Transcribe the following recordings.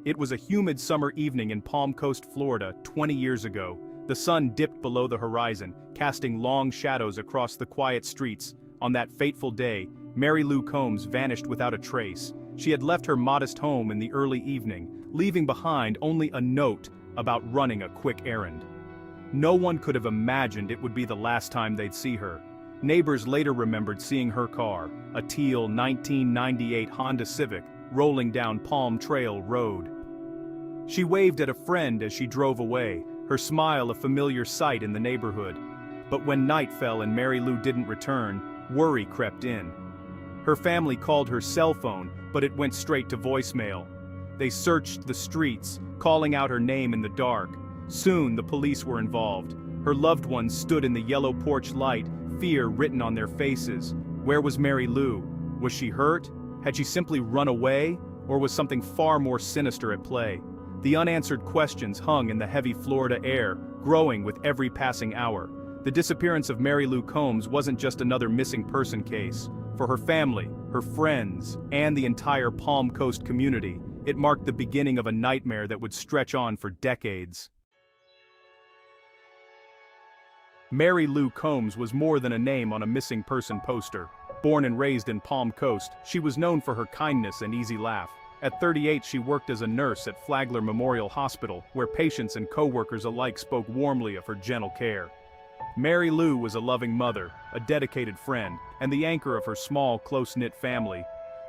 It was a humid summer evening in Palm Coast, Florida, 20 years ago. The sun dipped below the horizon, casting long shadows across the quiet streets. On that fateful day, Mary Lou Combs vanished without a trace. She had left her modest home in the early evening, leaving behind only a note about running a quick errand. No one could have imagined it would be the last time they'd see her. Neighbors later remembered seeing her car, a teal 1998 Honda Civic, rolling down Palm Trail Road. She waved at a friend as she drove away, her smile a familiar sight in the neighborhood. But when night fell and Mary Lou didn't return, worry crept in. Her family called her cell phone, but it went straight to voicemail. They searched the streets, calling out her name in the dark. Soon the police were involved. Her loved ones stood in the yellow porch light, fear written on their faces. Where was Mary Lou? Was she hurt? Had she simply run away? Or was something far more sinister at play? The unanswered questions hung in the heavy Florida air, growing with every passing hour. The disappearance of Mary Lou Combs wasn't just another missing person case. For her family, her friends, and the entire Palm Coast community, it marked the beginning of a nightmare that would stretch on for decades. Mary Lou Combs was more than a name on a missing person poster. Born and raised in Palm Coast, she was known for her kindness and easy laugh. At 38, she worked as a nurse at Flagler Memorial Hospital, where patients and co-workers alike spoke warmly of her gentle care. Mary Lou was a loving mother, a dedicated friend, and the anchor of her small, close-knit family.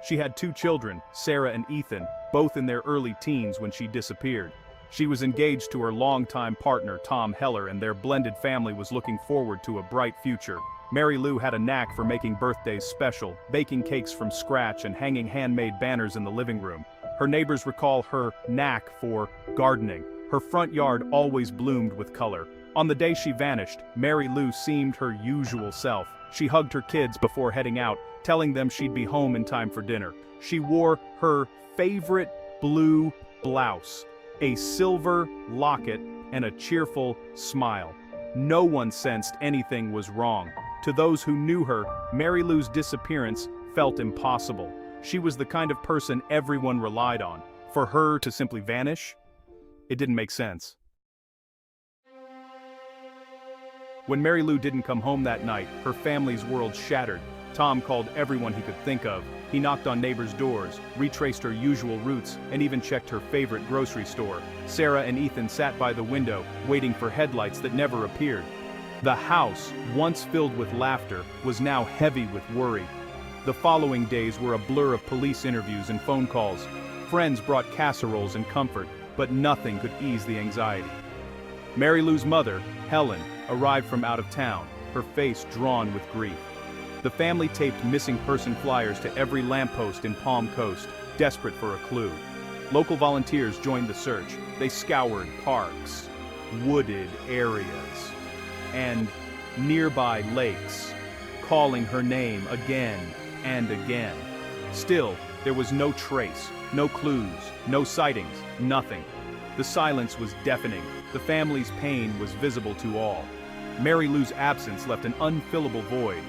She had 2 children, Sarah and Ethan, both in their early teens when she disappeared. She was engaged to her longtime partner, Tom Heller, and their blended family was looking forward to a bright future. Mary Lou had a knack for making birthdays special, baking cakes from scratch and hanging handmade banners in the living room. Her neighbors recall her knack for gardening. Her front yard always bloomed with color. On the day she vanished, Mary Lou seemed her usual self. She hugged her kids before heading out, telling them she'd be home in time for dinner. She wore her favorite blue blouse, a silver locket, and a cheerful smile. No one sensed anything was wrong. To those who knew her, Mary Lou's disappearance felt impossible. She was the kind of person everyone relied on. For her to simply vanish, it didn't make sense. When Mary Lou didn't come home that night, her family's world shattered. Tom called everyone he could think of. He knocked on neighbors' doors, retraced her usual routes, and even checked her favorite grocery store. Sarah and Ethan sat by the window, waiting for headlights that never appeared. The house, once filled with laughter, was now heavy with worry. The following days were a blur of police interviews and phone calls. Friends brought casseroles and comfort, but nothing could ease the anxiety. Mary Lou's mother, Helen, arrived from out of town, her face drawn with grief. The family taped missing person flyers to every lamppost in Palm Coast, desperate for a clue. Local volunteers joined the search. They scoured parks, wooded areas, and nearby lakes, calling her name again and again. Still, there was no trace, no clues, no sightings, nothing. The silence was deafening. The family's pain was visible to all. Mary Lou's absence left an unfillable void.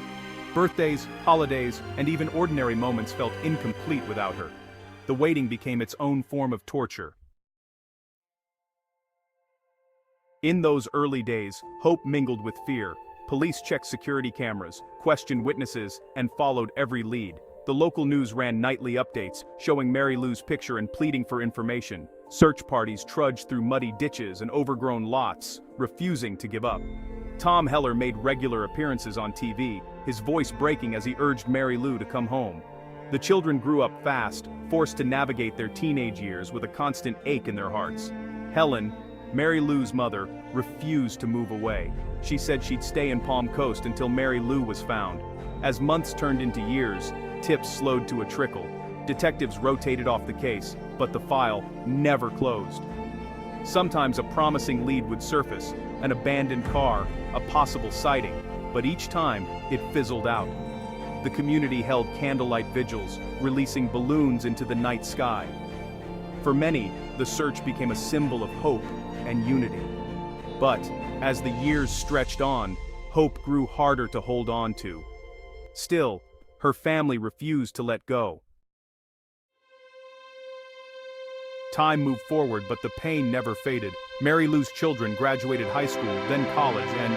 Birthdays, holidays, and even ordinary moments felt incomplete without her. The waiting became its own form of torture. In those early days, hope mingled with fear. Police checked security cameras, questioned witnesses, and followed every lead. The local news ran nightly updates, showing Mary Lou's picture and pleading for information. Search parties trudged through muddy ditches and overgrown lots, refusing to give up. Tom Heller made regular appearances on TV, his voice breaking as he urged Mary Lou to come home. The children grew up fast, forced to navigate their teenage years with a constant ache in their hearts. Helen, Mary Lou's mother, refused to move away. She said she'd stay in Palm Coast until Mary Lou was found. As months turned into years, tips slowed to a trickle. Detectives rotated off the case, but the file never closed. Sometimes a promising lead would surface, an abandoned car, a possible sighting, but each time it fizzled out. The community held candlelight vigils, releasing balloons into the night sky. For many, the search became a symbol of hope and unity. But as the years stretched on, hope grew harder to hold on to. Still, her family refused to let go. Time moved forward, but the pain never faded. Mary Lou's children graduated high school, then college, and,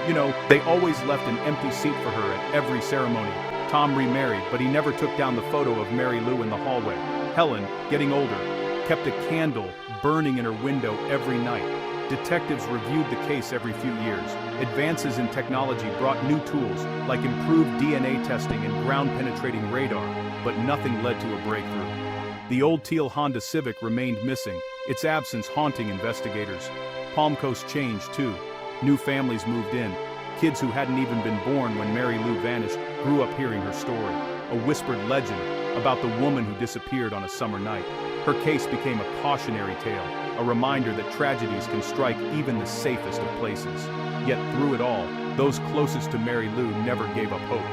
they always left an empty seat for her at every ceremony. Tom remarried, but he never took down the photo of Mary Lou in the hallway. Helen, getting older, kept a candle burning in her window every night. Detectives reviewed the case every few years. Advances in technology brought new tools, like improved DNA testing and ground-penetrating radar, but nothing led to a breakthrough. The old teal Honda Civic remained missing, its absence haunting investigators. Palm Coast changed too. New families moved in. Kids who hadn't even been born when Mary Lou vanished grew up hearing her story, a whispered legend about the woman who disappeared on a summer night. Her case became a cautionary tale, a reminder that tragedies can strike even the safest of places. Yet through it all, those closest to Mary Lou never gave up hope.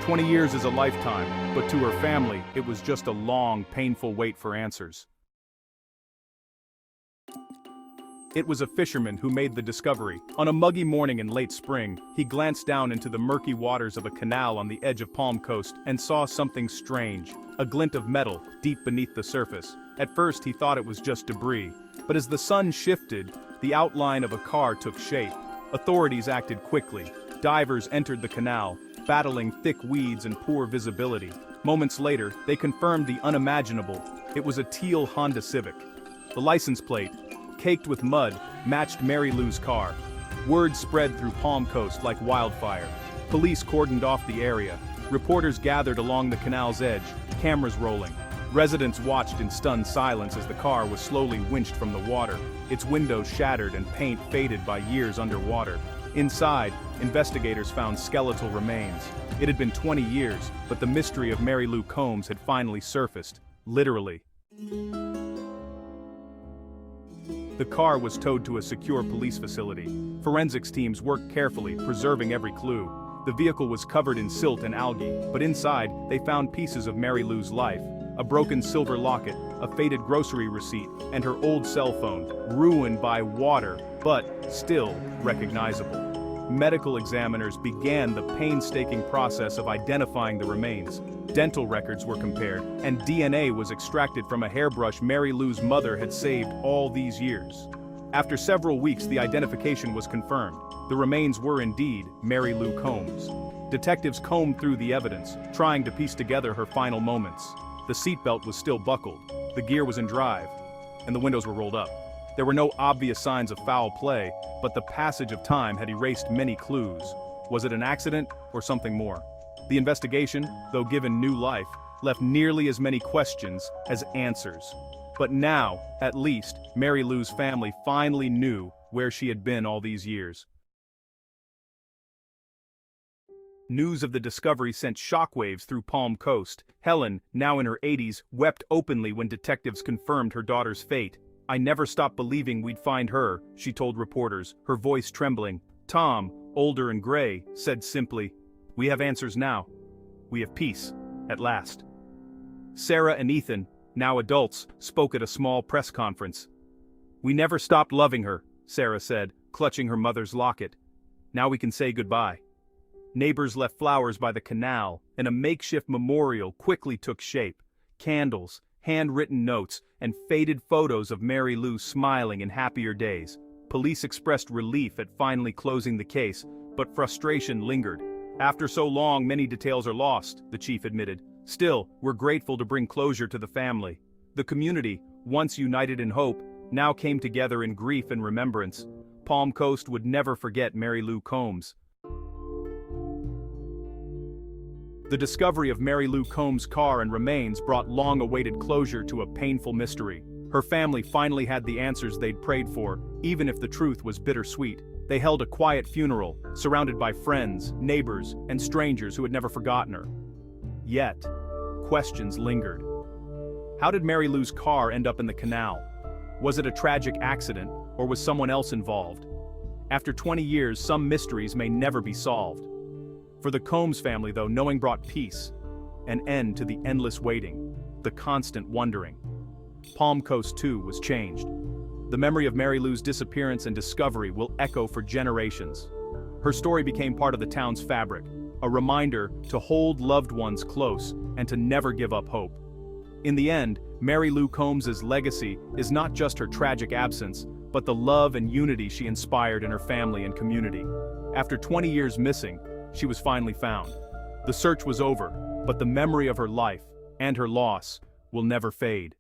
20 years is a lifetime, but to her family, it was just a long, painful wait for answers. It was a fisherman who made the discovery. On a muggy morning in late spring, he glanced down into the murky waters of a canal on the edge of Palm Coast and saw something strange, a glint of metal deep beneath the surface. At first he thought it was just debris, but as the sun shifted, the outline of a car took shape. Authorities acted quickly. Divers entered the canal, battling thick weeds and poor visibility. Moments later, they confirmed the unimaginable. It was a teal Honda Civic. The license plate, caked with mud, matched Mary Lou's car. Word spread through Palm Coast like wildfire. Police cordoned off the area. Reporters gathered along the canal's edge, cameras rolling. Residents watched in stunned silence as the car was slowly winched from the water, its windows shattered and paint faded by years underwater. Inside, investigators found skeletal remains. It had been 20 years, but the mystery of Mary Lou Combs had finally surfaced, literally. The car was towed to a secure police facility. Forensics teams worked carefully, preserving every clue. The vehicle was covered in silt and algae, but inside, they found pieces of Mary Lou's life. A broken silver locket, a faded grocery receipt, and her old cell phone, ruined by water, but still recognizable. Medical examiners began the painstaking process of identifying the remains. Dental records were compared, and DNA was extracted from a hairbrush Mary Lou's mother had saved all these years. After several weeks, the identification was confirmed. The remains were indeed Mary Lou Combs. Detectives combed through the evidence, trying to piece together her final moments. The seatbelt was still buckled, the gear was in drive, and the windows were rolled up. There were no obvious signs of foul play, but the passage of time had erased many clues. Was it an accident or something more? The investigation, though given new life, left nearly as many questions as answers. But now, at least, Mary Lou's family finally knew where she had been all these years. News of the discovery sent shockwaves through Palm Coast. Helen, now in her 80s, wept openly when detectives confirmed her daughter's fate. "I never stopped believing we'd find her," she told reporters, her voice trembling. Tom, older and gray, said simply, "We have answers now. We have peace, at last." Sarah and Ethan, now adults, spoke at a small press conference. "We never stopped loving her," Sarah said, clutching her mother's locket. "Now we can say goodbye." Neighbors left flowers by the canal, and a makeshift memorial quickly took shape. Candles, handwritten notes, and faded photos of Mary Lou smiling in happier days. Police expressed relief at finally closing the case, but frustration lingered. "After so long, many details are lost," the chief admitted. "Still, we're grateful to bring closure to the family." The community, once united in hope, now came together in grief and remembrance. Palm Coast would never forget Mary Lou Combs. The discovery of Mary Lou Combs' car and remains brought long-awaited closure to a painful mystery. Her family finally had the answers they'd prayed for, even if the truth was bittersweet. They held a quiet funeral, surrounded by friends, neighbors, and strangers who had never forgotten her. Yet, questions lingered. How did Mary Lou's car end up in the canal? Was it a tragic accident, or was someone else involved? After 20 years, some mysteries may never be solved. For the Combs family, though, knowing brought peace, an end to the endless waiting, the constant wondering. Palm Coast, too, was changed. The memory of Mary Lou's disappearance and discovery will echo for generations. Her story became part of the town's fabric, a reminder to hold loved ones close and to never give up hope. In the end, Mary Lou Combs's legacy is not just her tragic absence, but the love and unity she inspired in her family and community. After 20 years missing, she was finally found. The search was over, but the memory of her life and her loss will never fade.